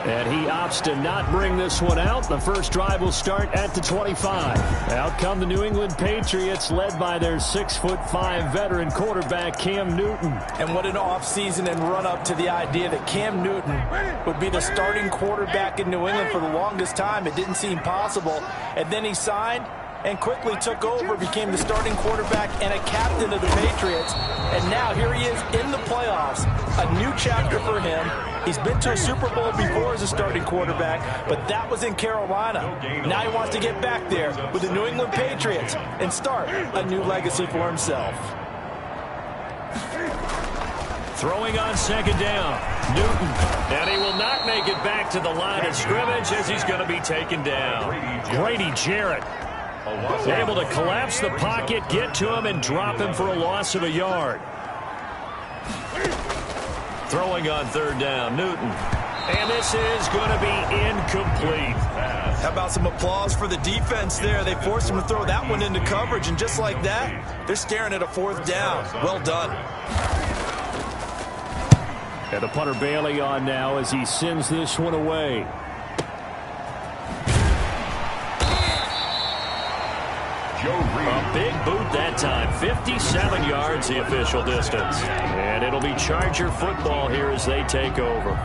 And he opts to not bring this one out. The first drive will start at the 25. Out come the New England Patriots, led by their 6'5" veteran quarterback, Cam Newton. And what an offseason and run-up to the idea that Cam Newton would be the starting quarterback in New England for the longest time. It didn't seem possible. And then he signed and quickly took over, became the starting quarterback and a captain of the Patriots. And now here he is in the playoffs, a new chapter for him. He's been to a Super Bowl before as a starting quarterback, but that was in Carolina. Now he wants to get back there with the New England Patriots and start a new legacy for himself. Throwing on second down, Newton. And he will not make it back to the line of scrimmage as he's going to be taken down. Grady Jarrett able to collapse the pocket, get to him, and drop him for a loss of a yard. Throwing on third down, Newton. And this is going to be incomplete. How about some applause for the defense there? They forced him to throw that one into coverage, and just like that, they're staring at a fourth down. Well done. And the punter Bailey on now as he sends this one away. A big boot that time. 57 yards the official distance. And it'll be Charger football here as they take over.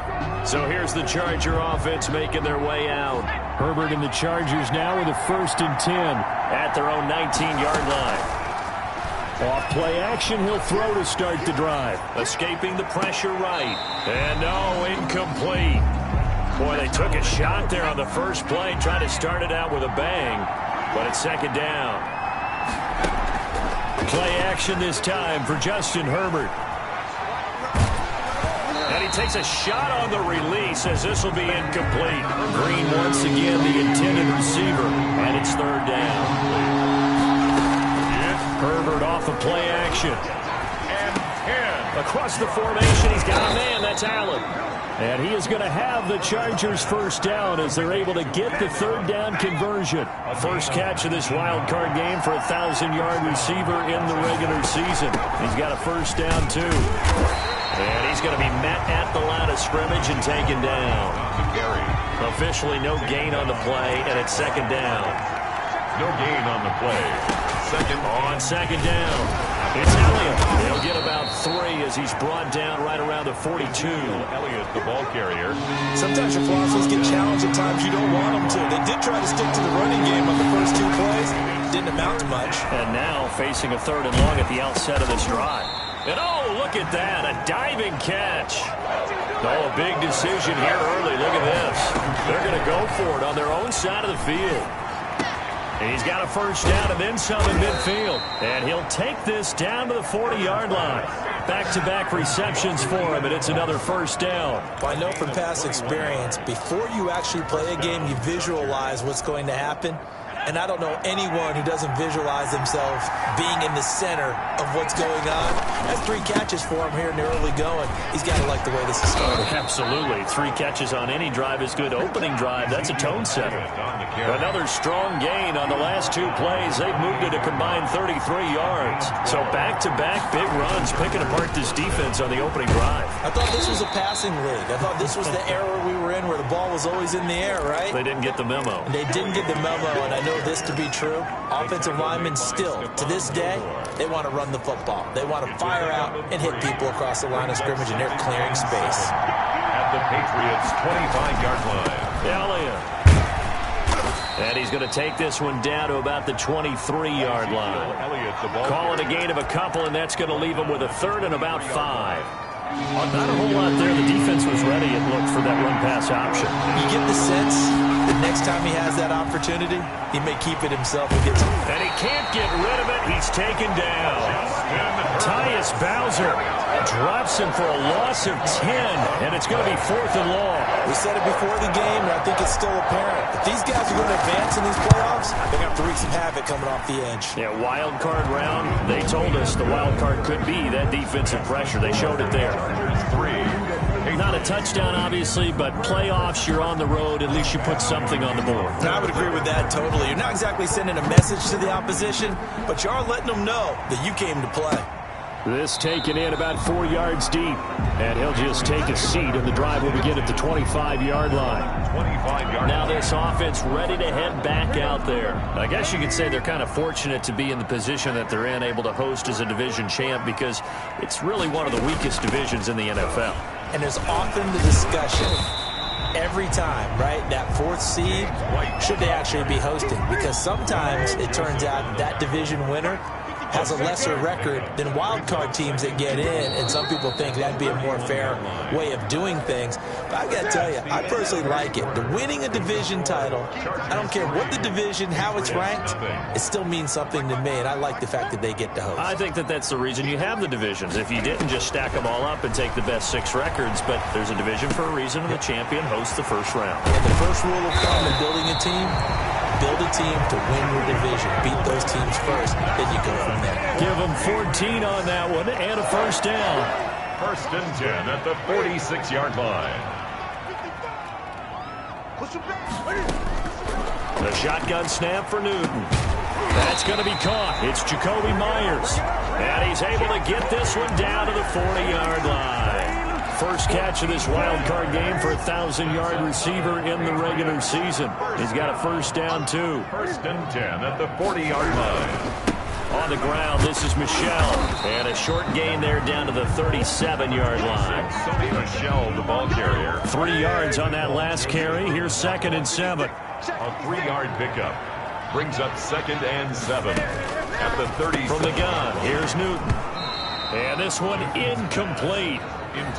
So here's the Charger offense making their way out. Herbert and the Chargers now with a 1st and 10 at their own 19-yard line. Off play action, he'll throw to start the drive. Escaping the pressure right. And no, incomplete. Boy, they took a shot there on the first play, trying to start it out with a bang. But it's second down. Play action this time for Justin Herbert. And he takes a shot on the release as this will be incomplete. Green once again the intended receiver. And it's third down. Herbert off of play action. And across the formation, he's got a man. That's Allen. And he is going to have the Chargers first down as they're able to get the third down conversion. First catch of this wild card game for a 1,000-yard receiver in the regular season. He's got a first down, too. And he's going to be met at the line of scrimmage and taken down. Officially no gain on the play, and it's second down. No gain on the play. Second down. It's Elliott. He'll get about 3 as he's brought down right around the 42. Elliott, the ball carrier. Sometimes your philosophies get challenged at times you don't want them to. They did try to stick to the running game on the first 2 plays. Didn't amount to much. And now facing a 3rd and long at the outset of this drive. And oh, look at that. A diving catch. Oh, a big decision here early. Look at this. They're going to go for it on their own side of the field. And he's got a first down and then some in midfield. And he'll take this down to the 40-yard line. Back-to-back receptions for him, and it's another first down. Well, I know from past experience, before you actually play a game, you visualize what's going to happen. And I don't know anyone who doesn't visualize themselves being in the center of what's going on. That's 3 catches for him here in the early going. He's got to like the way this is started. Absolutely. 3 catches on any drive is good. Opening drive, that's a tone setter. Another strong gain on the last 2 plays. They've moved it a combined 33 yards. So back-to-back big runs, picking apart this defense on the opening drive. I thought this was a passing league. I thought this was the era we were in where the ball was always in the air, right? They didn't get the memo. And they didn't get the memo, and I know this to be true. Offensive linemen still, to this day, they want to run the football. They want to fire out and hit people across the line of scrimmage, and they're clearing space. At the Patriots' 25-yard line. Elliott. And he's going to take this one down to about the 23-yard line. Call it a gain of a couple, and that's going to leave him with a 3rd and about 5. Not a whole lot there. The defense was ready, it looked, for that run-pass option. You get the sense that next time he has that opportunity, he may keep it himself and get some. And he can't get rid of it. He's taken down. Tyus Bowser drops him for a loss of 10, and it's going to be 4th and long. We said it before the game, and I think it's still apparent. If these guys are going to advance in these playoffs, they're going to have to wreak some havoc coming off the edge. Yeah, wild card round. They told us the wild card could be that defensive pressure. They showed it there. Not a touchdown, obviously, but playoffs, you're on the road. At least you put something on the board. I would agree with that totally. You're not exactly sending a message to the opposition, but you are letting them know that you came to play. This taken in about 4 yards deep. And he'll just take a seat, and the drive will begin at the 25-yard line. 25-yard. Now this offense ready to head back out there. I guess you could say they're kind of fortunate to be in the position that they're in, able to host as a division champ, because it's really one of the weakest divisions in the NFL. And there's often the discussion every time, right, that 4th seed, should they actually be hosting? Because sometimes it turns out that division winner has a lesser record than wild card teams that get in, and some people think that'd be a more fair way of doing things. But I gotta tell you, I personally like it. The winning a division title, I don't care what the division, how it's ranked, it still means something to me, and I like the fact that they get to host. I think that that's the reason you have the divisions. If you didn't, just stack them all up and take the best 6 records, but there's a division for a reason, and the champion hosts the first round. And the first rule of thumb in building a team, build a team to win your division. Beat those teams first, then you go from there. Give them 14 on that one and a first down. 1st and 10 at the 46-yard line. The shotgun snap for Newton. That's going to be caught. It's Jacoby Myers. And he's able to get this one down to the 40-yard line. First catch of this wild card game for a 1,000-yard receiver in the regular season. He's got a first down, too. 1st and 10 at the 40-yard line. On the ground, this is Michelle. And a short gain there down to the 37-yard line. Sony Michelle, the ball carrier. 3 yards on that last carry. Here's 2nd and 7. A 3-yard pickup. Brings up 2nd and 7 at the 30. From the gun, here's Newton. And this one incomplete.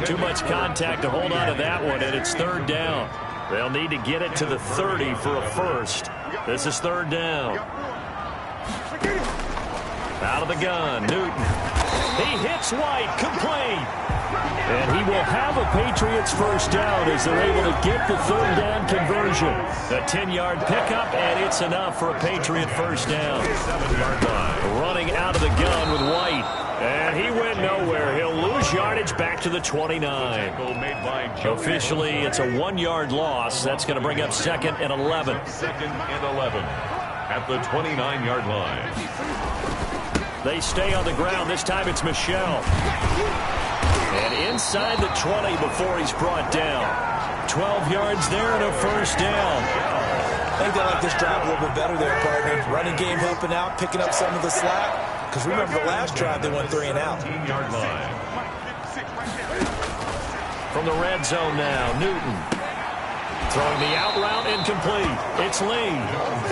Too much contact to hold on to that one, and it's 3rd down. They'll need to get it to the 30 for a first. This is 3rd down. Out of the gun, Newton. He hits White, complete. And he will have a Patriots first down as they're able to get the 3rd down conversion. A 10-yard pickup, and it's enough for a Patriot first down. 7-yard line. Running out of the gun with White. And he went nowhere. He'll lose yardage back to the 29. Officially, it's a 1-yard loss. That's going to bring up 2nd and 11. 2nd and 11 at the 29-yard line. They stay on the ground. This time it's Michelle. And inside the 20 before he's brought down. 12 yards there and a first down. I think they like this drive a little bit better there, partner. Running game helping out, picking up some of the slack. Because remember the last drive, they went 3 and out. 15-yard line. From the red zone now, Newton. Throwing the out route incomplete. It's Lee.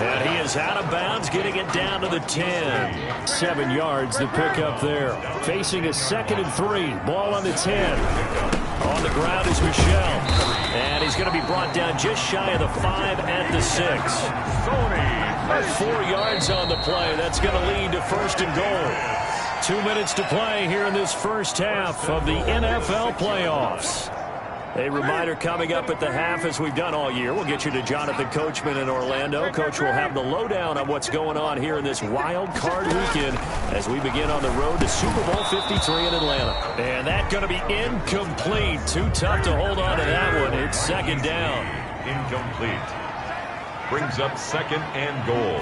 And he is out of bounds, getting it down to the 10. 7 yards to pick up there. Facing a 2nd and 3. Ball on the 10. On the ground is Michelle. And he's going to be brought down just shy of the 5 at the 6. Sony. 4 yards on the play. That's going to lead to 1st and goal. 2 minutes to play here in this first half of the NFL playoffs. A reminder coming up at the half, as we've done all year. We'll get you to Jonathan Coachman in Orlando. Coach will have the lowdown on what's going on here in this wild card weekend as we begin on the road to Super Bowl 53 in Atlanta. And that's going to be incomplete. Too tough to hold on to that one. It's 2nd down. Incomplete. Brings up 2nd and goal.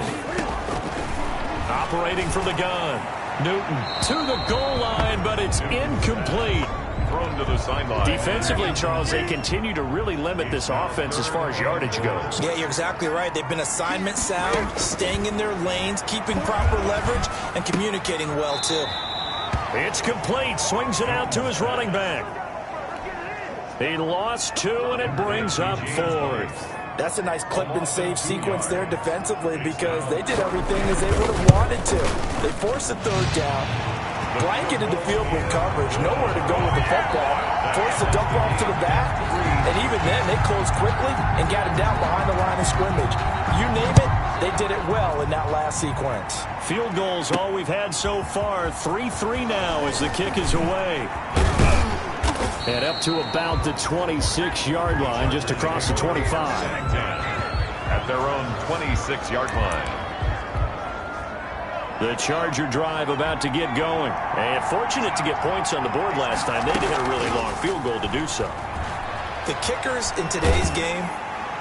Operating from the gun. Newton to the goal line, but it's incomplete. Thrown to the sideline. Defensively, Charles, they continue to really limit this offense as far as yardage goes. Yeah, you're exactly right. They've been assignment sound, staying in their lanes, keeping proper leverage, and communicating well, too. It's complete. Swings it out to his running back. He lost 2, and it brings up 4th. That's a nice clip and save sequence there defensively because they did everything as they would have wanted to. They forced the 3rd down, blanketed the field with coverage, nowhere to go with the football, forced the dump off to the back, and even then they closed quickly and got him down behind the line of scrimmage. You name it, they did it well in that last sequence. Field goals all we've had so far. 3-3 now as the kick is away. And up to about the 26-yard line, just across the 25. At their own 26-yard line. The Charger drive about to get going. And fortunate to get points on the board last time. They hit a really long field goal to do so. The kickers in today's game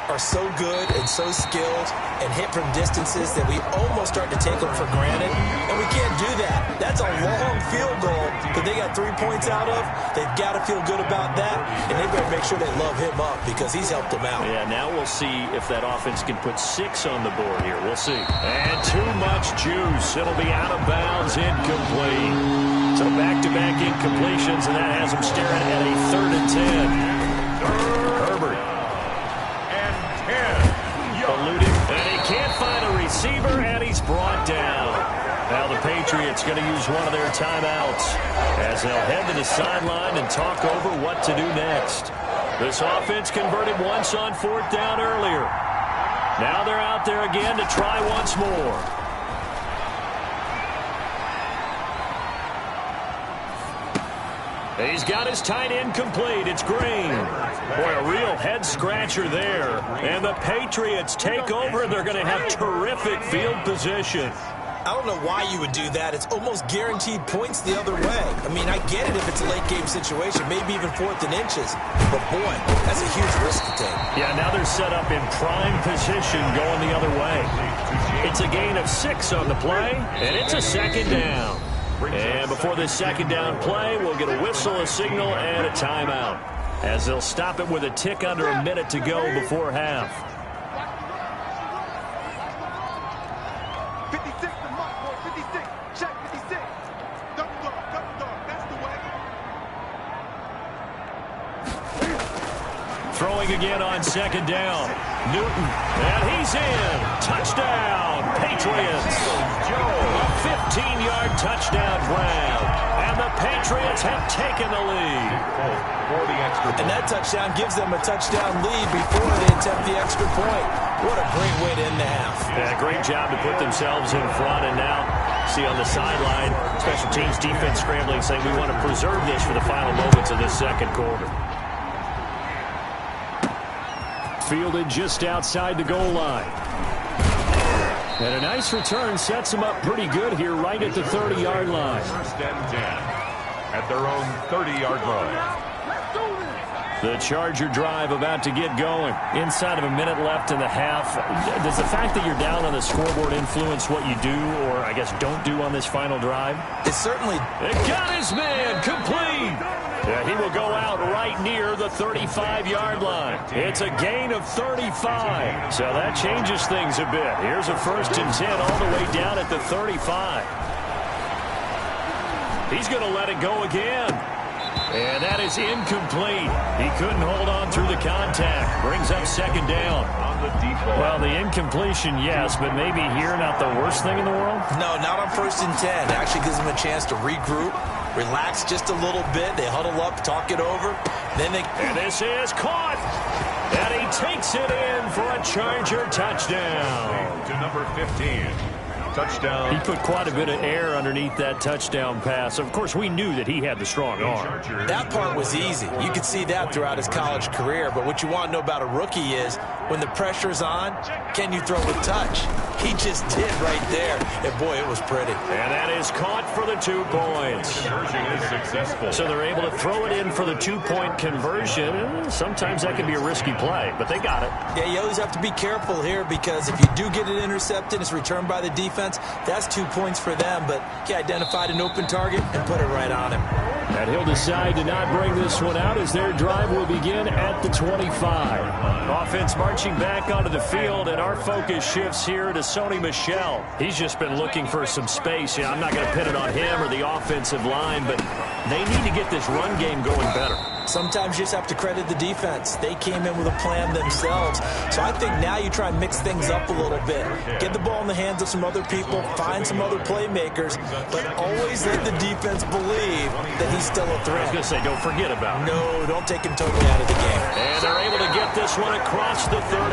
are so good and so skilled and hit from distances that we almost start to take them for granted, and we can't do that. That's a long field goal that they got 3 points out of. They've got to feel good about that, and they better make sure they love him up because he's helped them out. Yeah, now we'll see if that offense can put 6 on the board here. We'll see. And too much juice. It'll be out of bounds, incomplete. So back-to-back incompletions, and that has them staring at a 3rd and 10. Herbert. And 10. Eluding, and he can't find a receiver, and he's brought down. Now the Patriots going to use one of their timeouts as they'll head to the sideline and talk over what to do next. This offense converted once on 4th down earlier. Now they're out there again to try once more. He's got his tight end complete. It's Green. Boy, a real head-scratcher there. And the Patriots take over. They're going to have terrific field position. I don't know why you would do that. It's almost guaranteed points the other way. I mean, I get it if it's a late-game situation, maybe even 4th and inches. But, boy, that's a huge risk to take. Yeah, now they're set up in prime position going the other way. It's a gain of 6 on the play, and it's a 2nd down. And before this 2nd down play, we'll get a whistle, a signal, and a timeout, as they'll stop it with a tick under a minute to go before half. 56, the mark, boy, 56. Check 56. Double dog, that's the way. Throwing again on 2nd down. Newton, and he's in. Touchdown, Patriots. A 15-yard touchdown grab. And the Patriots have taken the lead. And that touchdown gives them a touchdown lead before they attempt the extra point. What a great way to end the half. Yeah, great job to put themselves in front. And now, see on the sideline, special teams defense scrambling, saying we want to preserve this for the final moments of this 2nd quarter. Fielded just outside the goal line. And a nice return sets them up pretty good here right at the 30-yard line. 1st and 10 at their own 30-yard line. The Charger drive about to get going. Inside of a minute left in the half. Does the fact that you're down on the scoreboard influence what you do, or I guess don't do on this final drive? It certainly... It got his man complete. Yeah, he will go out right near the 35-yard line. It's a gain of 35. So that changes things a bit. Here's a 1st and 10 all the way down at the 35. He's going to let it go again. And that is incomplete. He couldn't hold on through the contact. Brings up 2nd down. On the deep ball. Well, the incompletion, yes, but maybe here not the worst thing in the world? No, not on 1st and 10. It actually gives them a chance to regroup, relax just a little bit. They huddle up, talk it over. Then they... And this is caught. And he takes it in for a Charger touchdown. To number 15. Touchdown. He put quite a bit of air underneath that touchdown pass. Of course, we knew that he had the strong arm. That part was easy. You could see that throughout his college career. But what you want to know about a rookie is when the pressure's on, can you throw with touch? He just did right there. And, boy, it was pretty. And that is caught for the 2 points. Conversion is successful. So they're able to throw it in for the 2-point conversion. Sometimes that can be a risky play, but they got it. Yeah, you always have to be careful here because if you do get it intercepted, it's returned by the defense. That's 2 points for them, but he identified an open target and put it right on him. And he'll decide to not bring this one out as their drive will begin at the 25. Offense marching back onto the field, and our focus shifts here to Sony Michel. He's just been looking for some space. I'm not going to pin it on him or the offensive line, but they need to get this run game going better. Sometimes you just have to credit the defense. They came in with a plan themselves. So I think now you try and mix things up a little bit. Get the ball in the hands of some other people, find some other playmakers, but always let the defense believe that he's still a threat. I was going to say, don't forget about him. No, don't take him totally out of the game. And they're able to get this one across the 35.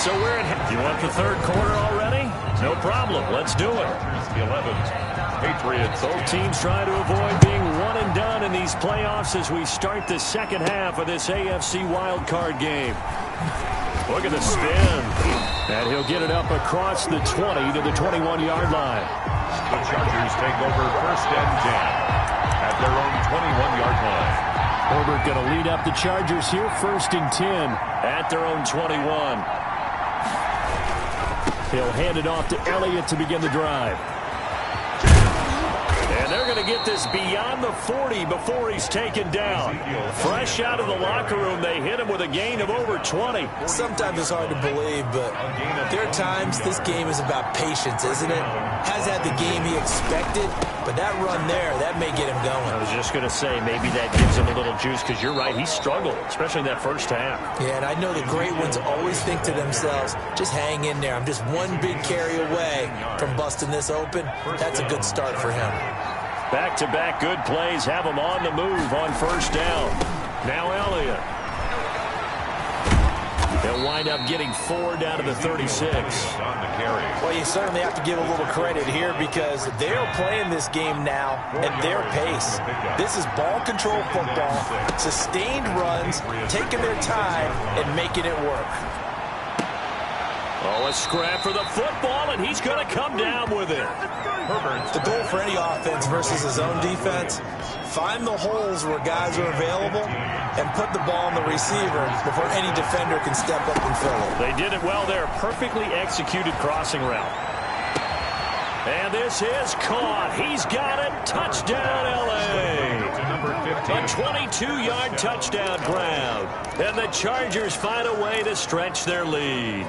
So we're in. You want the 3rd quarter already? No problem. Let's do it. 11. Patriots. Both teams trying to avoid being one and done in these playoffs as we start the 2nd half of this AFC wildcard game. Look at the spin. And he'll get it up across the 20 to the 21-yard line. The Chargers take over 1st and 10 at their own 21-yard line. Herbert going to lead up the Chargers here, 1st and 10 at their own 21. He'll hand it off to Elliott to begin the drive. And they're going to get this beyond the 40 before he's taken down. Fresh out of the locker room, they hit him with a gain of over 20. Sometimes it's hard to believe, but there are times this game is about patience, isn't it? Has had the game he expected, but that run there, that may get him going. I was just going to say, maybe that gives him a little juice, because you're right, he struggled, especially in that first half. Yeah, and I know the great ones always think to themselves, just hang in there. I'm just one big carry away from busting this open. That's a good start for him. Back-to-back good plays have him on the move on 1st down. Now Elliott. They'll wind up getting 4 down to the 36. Well, you certainly have to give a little credit here because they're playing this game now at their pace. This is ball control football, sustained runs, taking their time and making it work. Oh, a scrap for the football, and he's going to come down with it. The goal for any offense versus his own defense, find the holes where guys are available and put the ball on the receiver before any defender can step up and fill it. They did it well there. Perfectly executed crossing route. And this is caught. He's got it. Touchdown, L.A. A 22-yard touchdown grab. And the Chargers find a way to stretch their lead.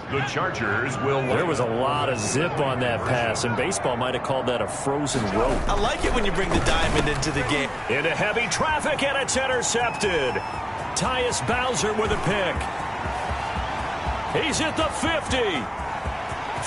The Chargers will... There was a lot of zip on that pass, and baseball might have called that a frozen rope. I like it when you bring the diamond into the game. Into heavy traffic, and it's intercepted. Tyus Bowser with a pick. He's at the 50,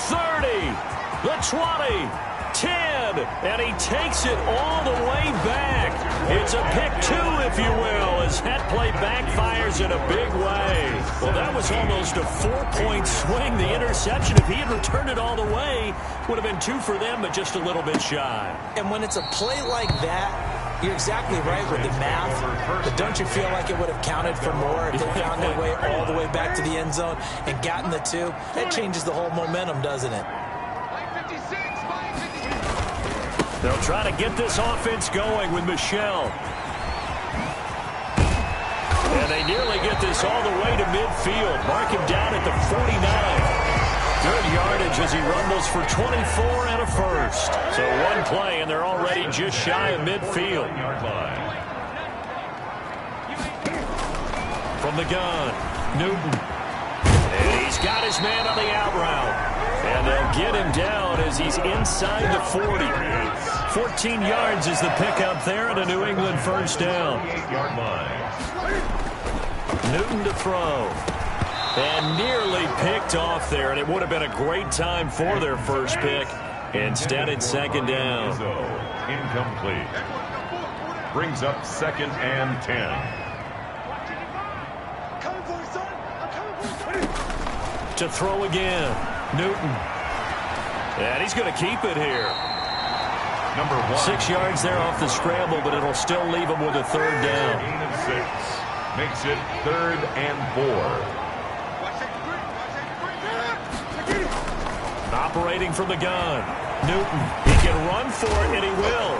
30, the 20, 10, and he takes it all the way back. It's a pick 2, if you will, as that play backfires in a big way. Well, that was almost a 4-point swing. The interception, if he had returned it all the way, would have been 2 for them, but just a little bit shy. And when it's a play like that, you're exactly right with the math, but don't you feel like it would have counted for more if they found their way all the way back to the end zone and gotten the 2? That changes the whole momentum, doesn't it? They'll try to get this offense going with Michelle. And they nearly get this all the way to midfield. Mark him down at the 49. Good yardage as he rumbles for 24 and a first. So one play, and they're already just shy of midfield. From the gun, Newton. And he's got his man on the out route. And they'll get him down as he's inside the 40. 14 yards is the pickup there, and a New England first down. Newton to throw. And nearly picked off there, and it would have been a great time for their first pick. Instead, it's 2nd down. Incomplete. Brings up 2nd and 10. To throw again, Newton. And he's going to keep it here. Number 1. 6 yards there off the scramble, but it'll still leave him with a 3rd down. Gain of 6. Makes it 3rd and 4. Operating from the gun, Newton. He can run for it, and he will.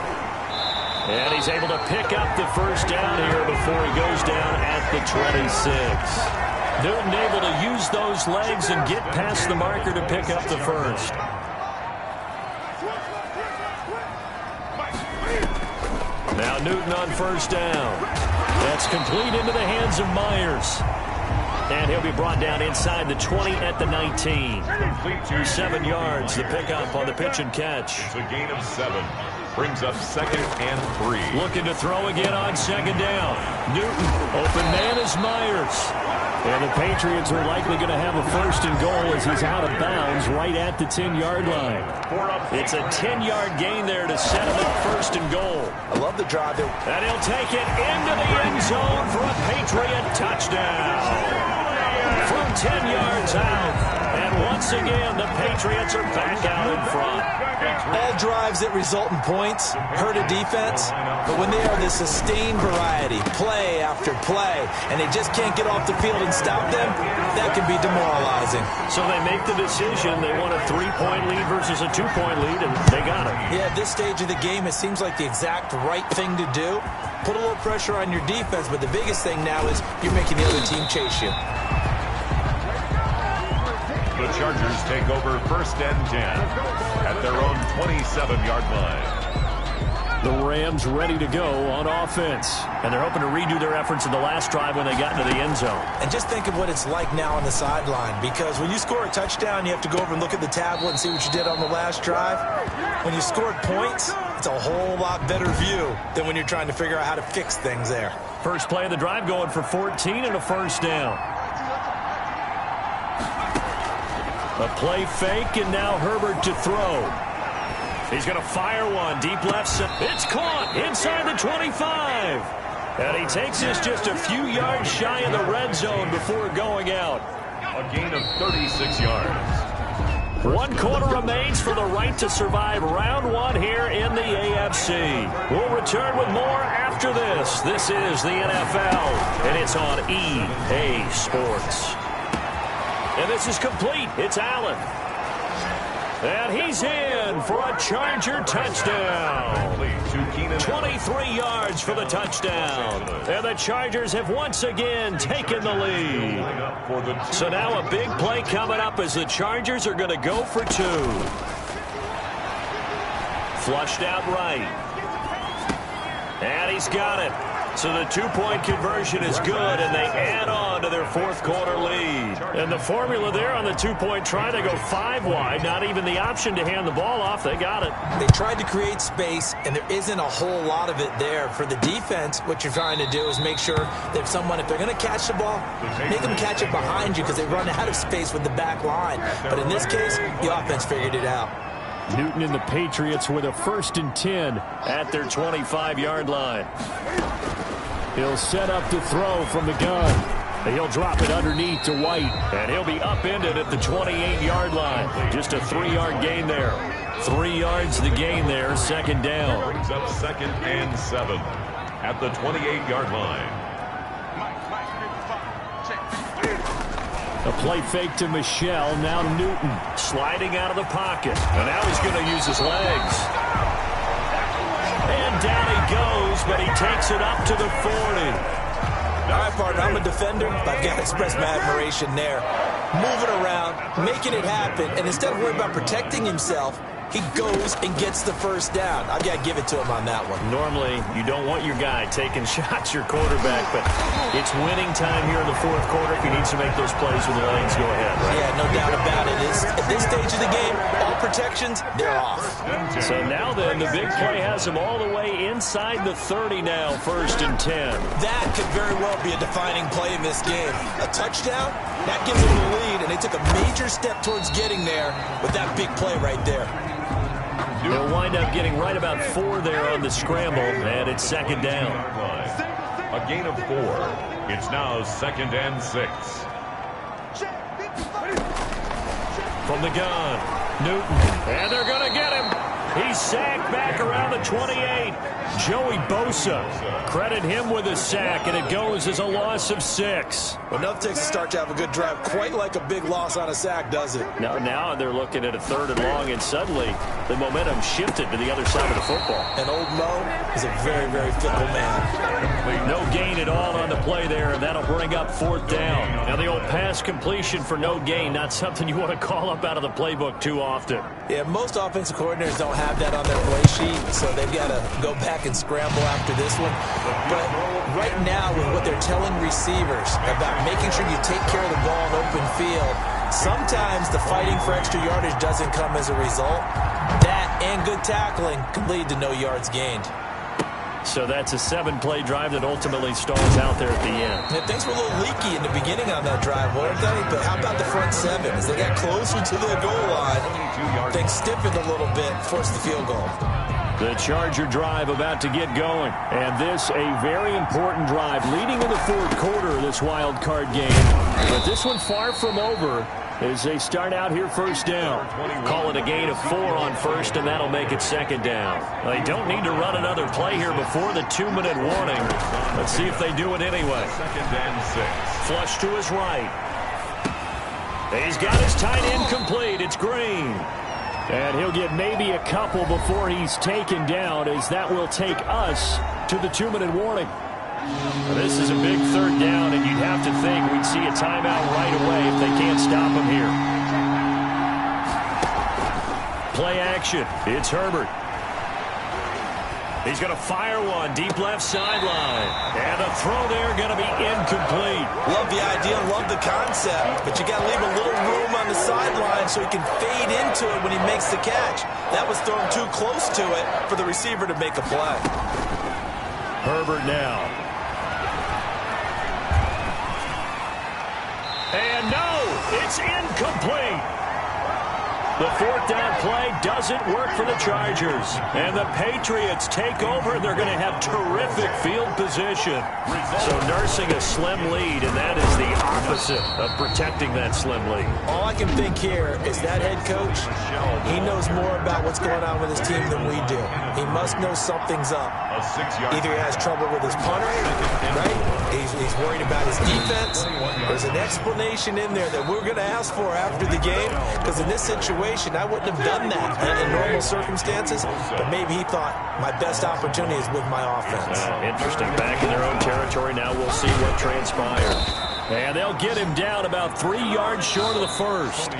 And he's able to pick up the first down here before he goes down at the 26. Newton able to use those legs and get past the marker to pick up the first. Now Newton on first down. That's complete into the hands of Myers. And he'll be brought down inside the 20 at the 19. 7 yards, the pickup on the pitch and catch. It's a gain of 7. Brings up 2nd and 3. Looking to throw again on 2nd down. Newton, open man is Myers. And the Patriots are likely going to have a 1st and goal as he's out of bounds right at the 10-yard line. It's a 10-yard gain there to set him at 1st and goal. I love the drive there. And he'll take it into the end zone for a Patriot touchdown. From 10 yards out. And once once again, the Patriots are back out in front. All drives that result in points hurt a defense, but when they are the sustained variety, play after play, and they just can't get off the field and stop them, that can be demoralizing. So they make the decision. They want a 3-point lead versus a 2-point lead, and they got it. Yeah, at this stage of the game, it seems like the exact right thing to do. Put a little pressure on your defense, but the biggest thing now is you're making the other team chase you. The Chargers take over 1st and 10 at their own 27-yard line. The Rams ready to go on offense. And they're hoping to redo their efforts in the last drive when they got into the end zone. And just think of what it's like now on the sideline, because when you score a touchdown, you have to go over and look at the tablet and see what you did on the last drive. When you scored points, it's a whole lot better view than when you're trying to figure out how to fix things there. First play of the drive going for 14 and a first down. A play fake, and now Herbert to throw. He's going to fire one deep left. It's caught inside the 25. And he takes this just a few yards shy of the red zone before going out. A gain of 36 yards. 1 quarter remains for the right to survive round 1 here in the AFC. We'll return with more after this. This is the NFL, and it's on EA Sports. And this is complete. It's Allen. And he's in for a Charger touchdown. 23 yards for the touchdown. And the Chargers have once again taken the lead. So now a big play coming up as the Chargers are going to go for 2. Flushed out right. And he's got it. So the 2-point conversion is good, and they add on to their 4th quarter lead. And the formula there on the 2-point try, they go 5 wide. Not even the option to hand the ball off. They got it. They tried to create space, and there isn't a whole lot of it there. For the defense, what you're trying to do is make sure that if they're going to catch the ball, make them catch it behind you because they run out of space with the back line. But in this case, the offense figured it out. Newton and the Patriots with a 1st and 10 at their 25-yard line. He'll set up to throw from the gun. And he'll drop it underneath to White. And he'll be upended at the 28-yard line. Just a 3-yard gain there. 3 yards the gain there, 2nd down. Brings up 2nd and 7 at the 28-yard line. A play fake to Michelle. Now Newton sliding out of the pocket. And now he's going to use his legs. And down he goes, but he takes it up to the 40. All right, partner, I'm a defender, but I've got to express my admiration there. Moving around, making it happen, and instead of worrying about protecting himself, he goes and gets the 1st down. I've got to give it to him on that one. Normally, you don't want your guy taking shots, your quarterback, but it's winning time here in the 4th quarter. If he needs to make those plays with the legs, go ahead, right? Yeah, no doubt about it. At this stage of the game, all protections, they're off. So now then, the big play has him all the way inside the 30 now, 1st and 10. That could very well be a defining play in this game. A touchdown, that gives them the lead, and they took a major step towards getting there with that big play right there. They'll wind up getting right about 4 there on the scramble, and it's 2nd down. A gain of 4. It's now 2nd and 6. From the gun, Newton, and they're going to get him. He's sacked back around the 28. Joey Bosa, credit him with a sack, and it goes as a loss of 6. Well, enough takes a start to have a good drive, quite like a big loss on a sack, does it? Now they're looking at a 3rd and long, and suddenly the momentum shifted to the other side of the football. And old Mo is a very, very fickle man. No gain at all on the play there, and that'll bring up 4th down. Now the old pass completion for no gain, not something you want to call up out of the playbook too often. Yeah, most offensive coordinators don't have that on their play sheet, so they've got to go back and scramble after this one. But right now, with what they're telling receivers about making sure you take care of the ball in open field, sometimes the fighting for extra yardage doesn't come as a result. That and good tackling can lead to no yards gained. So that's a 7-play drive that ultimately stalls out there at the end. Yeah, things were a little leaky in the beginning on that drive, weren't they? But how about the front 7? As they got closer to the goal line, things stiffened a little bit, forced the field goal. The Charger drive about to get going. And this, a very important drive leading in the 4th quarter of this wild card game. But this one far from over as they start out here first down. Call it a gain of 4 on first, and that'll make it second down. They don't need to run another play here before the 2-minute warning. Let's see if they do it anyway. Second and 6. Flush to his right. He's got his tight end complete. It's Green. And he'll get maybe a couple before he's taken down, as that will take us to the 2-minute warning. This is a big third down, and you'd have to think we'd see a timeout right away if they can't stop him here. Play action. It's Herbert. He's going to fire one deep left sideline. And the throw there going to be incomplete. Love the idea, love the concept, but you got to leave a little room on the sideline so he can fade into it when he makes the catch. That was thrown too close to it for the receiver to make a play. Herbert now. And no, it's incomplete. The fourth down play doesn't work for the Chargers. And the Patriots take over. They're going to have terrific field position. So nursing a slim lead, and that is the opposite of protecting that slim lead. All I can think here is that head coach, he knows more about what's going on with his team than we do. He must know something's up. Either he has trouble with his punter, right? He's worried about his defense. There's an explanation in there that we're going to ask for after the game, because in this situation, I wouldn't have done that in normal circumstances, but maybe he thought my best opportunity is with my offense. Interesting. Back in their own territory now. We'll see what transpires. And they'll get him down about 3 yards short of the first.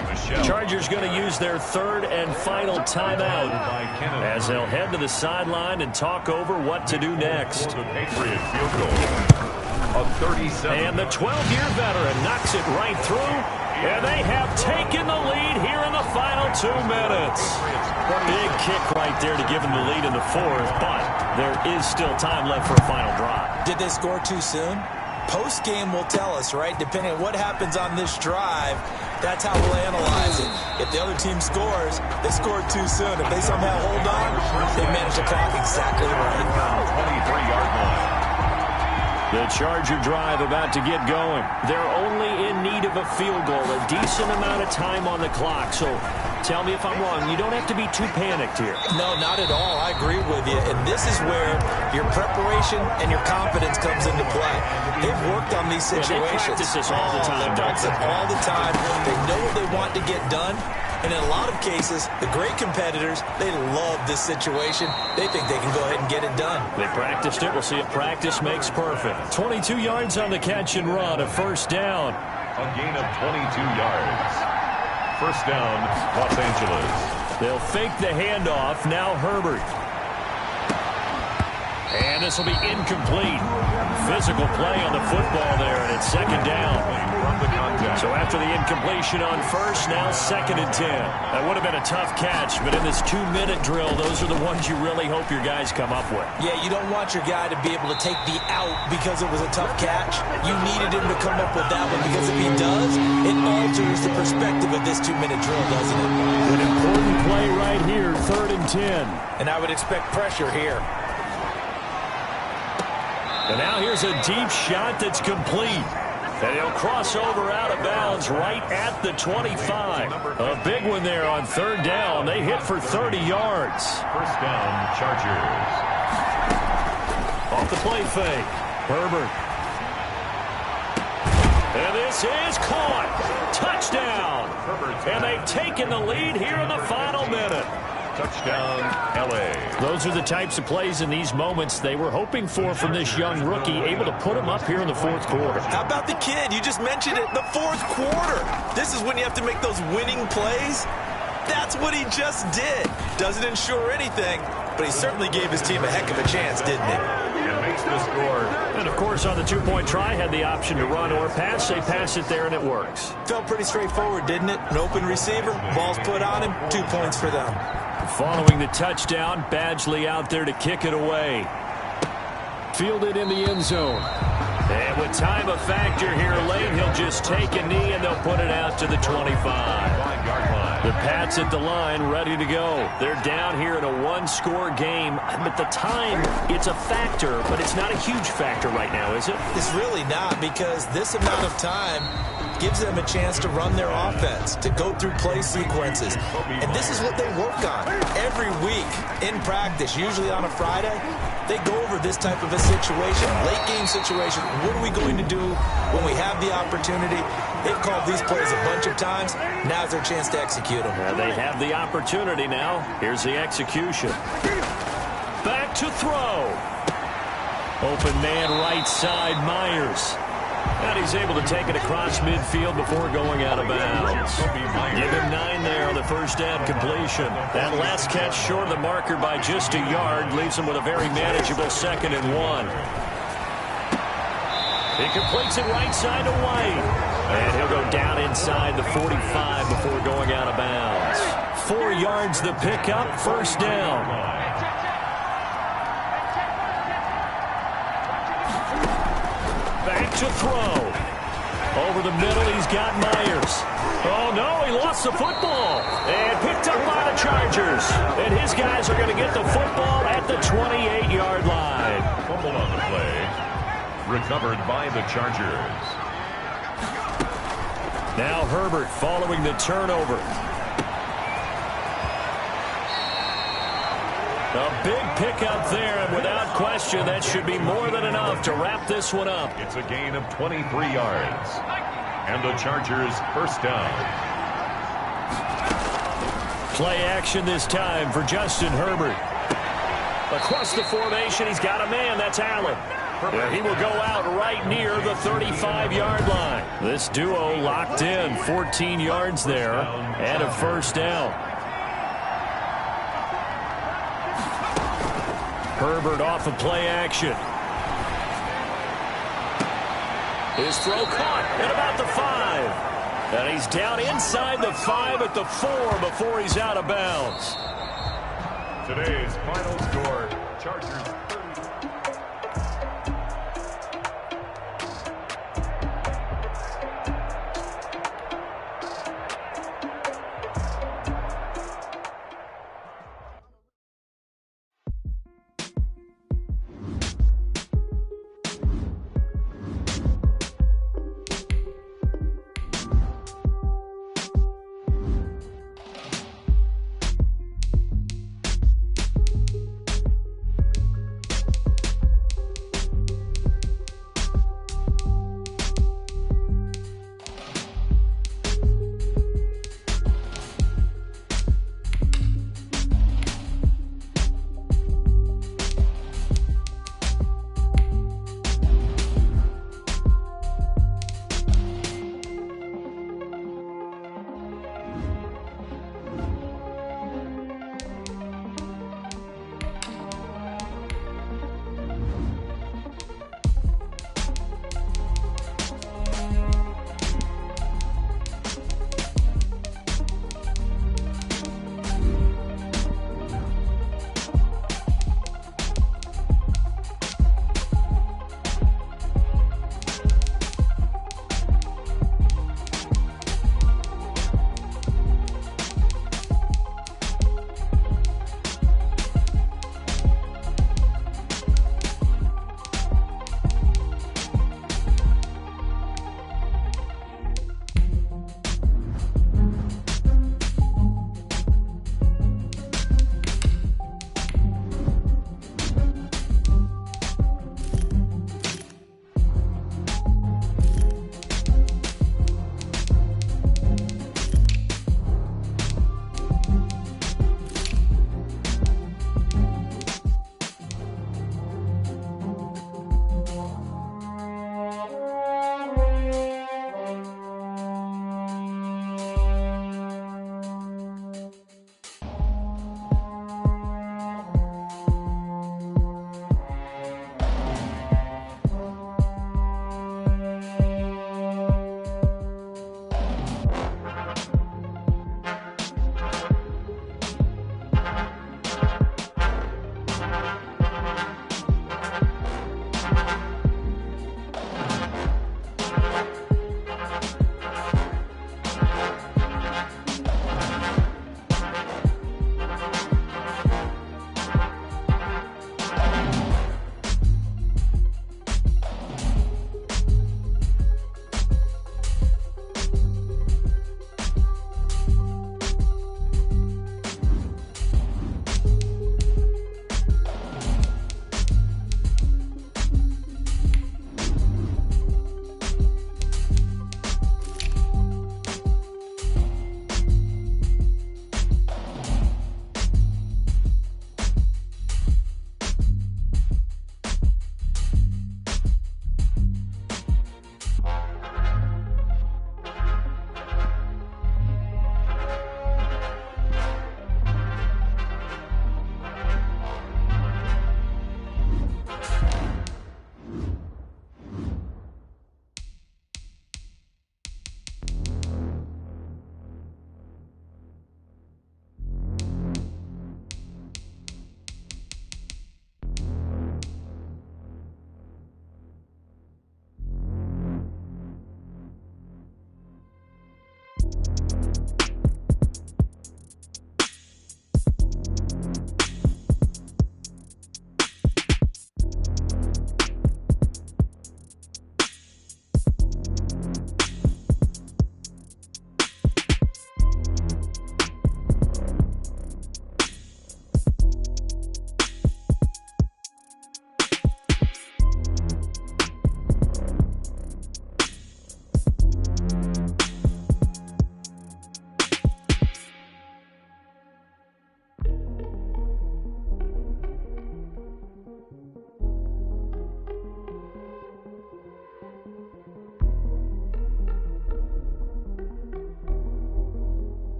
Chargers going to use their third and final timeout as they'll head to the sideline and talk over what to do next. And the 12-year veteran knocks it right through. And they have taken the lead here in the final 2 minutes. Big kick right there to give them the lead in the fourth, but there is still time left for a final drive. Did they score too soon? Post-game will tell us, right? Depending on what happens on this drive, that's how we'll analyze it. If the other team scores, they scored too soon. If they somehow hold on, they manage the clock exactly right. 23-yard line. The Charger drive about to get going. They're only in need of a field goal, a decent amount of time on the clock. So tell me if I'm wrong. You don't have to be too panicked here. No, not at all. I agree with you. And this is where your preparation and your confidence comes into play. They've worked on these situations. They practice this all the time. They practice it all the time. They know what they want to get done. And in a lot of cases, the great competitors, they love this situation. They think they can go ahead and get it done. They practiced it. We'll see if practice makes perfect. 22 yards on the catch and run, a first down. A gain of 22 yards. First down, Los Angeles. They'll fake the handoff. Now Herbert. And this will be incomplete. Physical play on the football there, and it's second down. So after the incompletion on first, now second and 10. That would have been a tough catch, but in this 2-minute drill, those are the ones you really hope your guys come up with. Yeah, you don't want your guy to be able to take the out because it was a tough catch. You needed him to come up with that one, because if he does, it alters the perspective of this 2-minute drill, doesn't it? An important play right here, third and 10. And I would expect pressure here. And now here's a deep shot that's complete. And he'll cross over out of bounds right at the 25. A big one there on third down. They hit for 30 yards. First down, Chargers. Off the play fake. Herbert. And this is caught. Touchdown. And they've taken the lead here in the final minute. Touchdown, L.A. Those are the types of plays in these moments they were hoping for from this young rookie, able to put him up here in the fourth quarter. How about the kid? You just mentioned it, the fourth quarter. This is when you have to make those winning plays. That's what he just did. Doesn't ensure anything, but he certainly gave his team a heck of a chance, didn't he? It makes the score. And, of course, on the two-point try, had the option to run or pass. They pass it there, and it works. Felt pretty straightforward, didn't it? An open receiver, ball's put on him, 2 points for them. Following the touchdown, Badgley out there to kick it away. Fielded in the end zone. And with time a factor here late, he'll just take a knee and they'll put it out to the 25. 5-yard line. The Pats at the line, ready to go. They're down here in a one-score game. But the time, it's a factor, but it's not a huge factor right now, is it? It's really not, because this amount of time gives them a chance to run their offense, to go through play sequences. And this is what they work on every week in practice, usually on a Friday. They go over this type of a situation, late game situation. What are we going to do when we have the opportunity? They've called these plays a bunch of times. Now's their chance to execute them. They have the opportunity now. Here's the execution. Back to throw. Open man right side, Myers. And he's able to take it across midfield before going out of bounds. Give him 9 there on the first down completion. That last catch short of the marker by just a yard leaves him with a very manageable 2nd and 1. He completes it right side to White. And he'll go down inside the 45 before going out of bounds. 4 yards the pickup, first down. Back to throw. Over the middle, he's got Myers. Oh, no, he lost the football. And picked up by the Chargers. And his guys are going to get the football at the 28-yard line. Fumble on the play. Recovered by the Chargers. Now Herbert following the turnover. A big pickup there, and without question, that should be more than enough to wrap this one up. It's a gain of 23 yards. And the Chargers first down. Play action this time for Justin Herbert. Across the formation, he's got a man. That's Allen. He will go out right near the 35-yard line. This duo locked in, 14 yards there, and a first down. Herbert off of play action. His throw caught at about the 5. And he's down inside the 5 at the 4 before he's out of bounds. Today's final score, Chargers